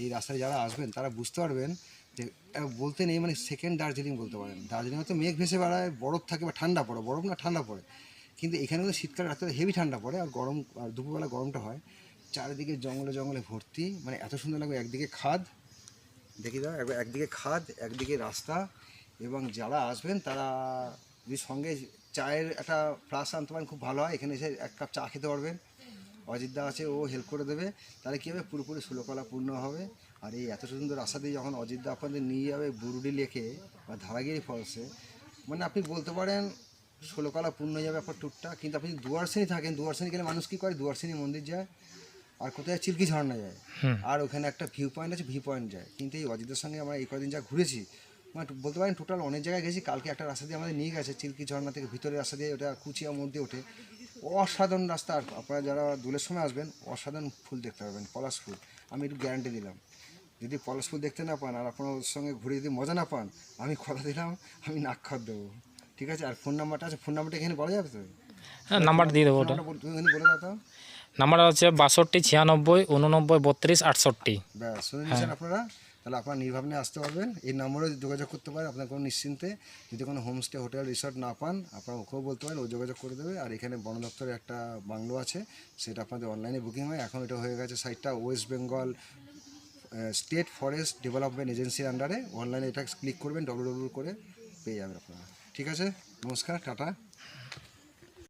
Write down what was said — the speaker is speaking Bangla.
এই রাস্তায় যারা আসবেন তারা বুঝতে পারবেন যে বলতে নেই মানে সেকেন্ড দার্জিলিং বলতে পারেন। দার্জিলিংয়ে তো মেঘ ভেসে বেড়ায়, বরফ থাকে বা ঠান্ডা পড়ে, বরফ না ঠান্ডা পড়ে, কিন্তু এখানে কিন্তু শীতকালে রাত্রে হেভি ঠান্ডা পড়ে আর গরম, আর দুপুরবেলা গরমটা হয়। চারিদিকে জঙ্গলে জঙ্গলে ভর্তি, মানে এত সুন্দর লাগবে। একদিকে খাদ, দেখি দাও একবার, একদিকে খাদ একদিকে রাস্তা, এবং যারা আসবেন তারা যদি সঙ্গে চায়ের একটা ফ্লাস আনতে পারেন খুব ভালো হয়। এখানে এসে এক কাপ চা খেতে পারবেন, অজিতদা আছে ও হেল্প করে দেবে, তাহলে কী হবে পুরোপুরি ষোলকলা পূর্ণ হবে। আর এই এত সুন্দর রাস্তা দিয়ে যখন অজিতদা আপনাদের নিয়ে যাবে বুরুডি লেকে বা ধারাগিরি ফলসে, মানে আপনি বলতে পারেন ষোলকলা পূর্ণ হয়ে যাবে আপনার ট্যুরটা। কিন্তু আপনি দুয়ারসেনি থাকেন, দুয়ারসেনি গেলে মানুষ কী করে, দুয়ারসেনি মন্দির যায় আর কোথায় চিল্কি ঝর্ণা যায়, আর ওখানে একটা ভিউ পয়েন্ট আছে, ভিউ পয়েন্ট যায়। কিন্তু এই অজিতের সঙ্গে আমরা এই কদিন যা ঘুরেছি, মানে বলতে পারেন টোটাল অনেক জায়গায় গেছি। কালকে একটা রাস্তা দিয়ে আমাদের নিয়ে গেছে চিল্কি ঝর্ণা থেকে ভিতরের রাস্তা দিয়ে, ওটা কুচিয়া মধ্যে ওঠে, অসাধারণ রাস্তা। আর আপনারা যারা দোলের সময় আসবেন অসাধারণ ফুল দেখতে পারবেন, পলাশ ফুল। আমি একটু গ্যারান্টি দিলাম, যদি পলাশ ফুল দেখতে না পান আর আপনার ওর সঙ্গে ঘুরে যদি মজা না পান, আমি কথা দিলাম আমি নাক খাত দেবো। ঠিক আছে? আর ফোন নাম্বারটা আছে, ফোন নাম্বারটা এখানে বলা যাবে তো? হ্যাঁ, নাম্বার দিয়ে দেবো ফোন ওটা। নাম্বারটা তুমি এখানে বলে দাও তো। নাম্বার হচ্ছে 62 96 89 32 68। ব্যাস, শুনে হ্যাঁ, নিয়েছেন আপনারা? তাহলে আপনারা নির্ভাবনে আসতে পারবেন, এই নম্বরে যোগাযোগ করতে পারেন আপনার কোনো নিশ্চিন্তে। যদি কোনো হোমস্টে হোটেল রিসর্ট না পান আপনারা ওকেও বলতে পারেন, ও যোগাযোগ করে দেবে। আর এখানে বন দপ্তরের একটা বাংলো আছে, সেটা আপনাদের অনলাইনে বুকিং হয়। এখন এটা হয়ে গেছে সাইটটা West Bengal state forest development এজেন্সির আন্ডারে। অনলাইনে এটা ক্লিক করবেন, ডব্লিউ করে পেয়ে যাবেন আপনারা। ঠিক আছে, নমস্কার, টাটা।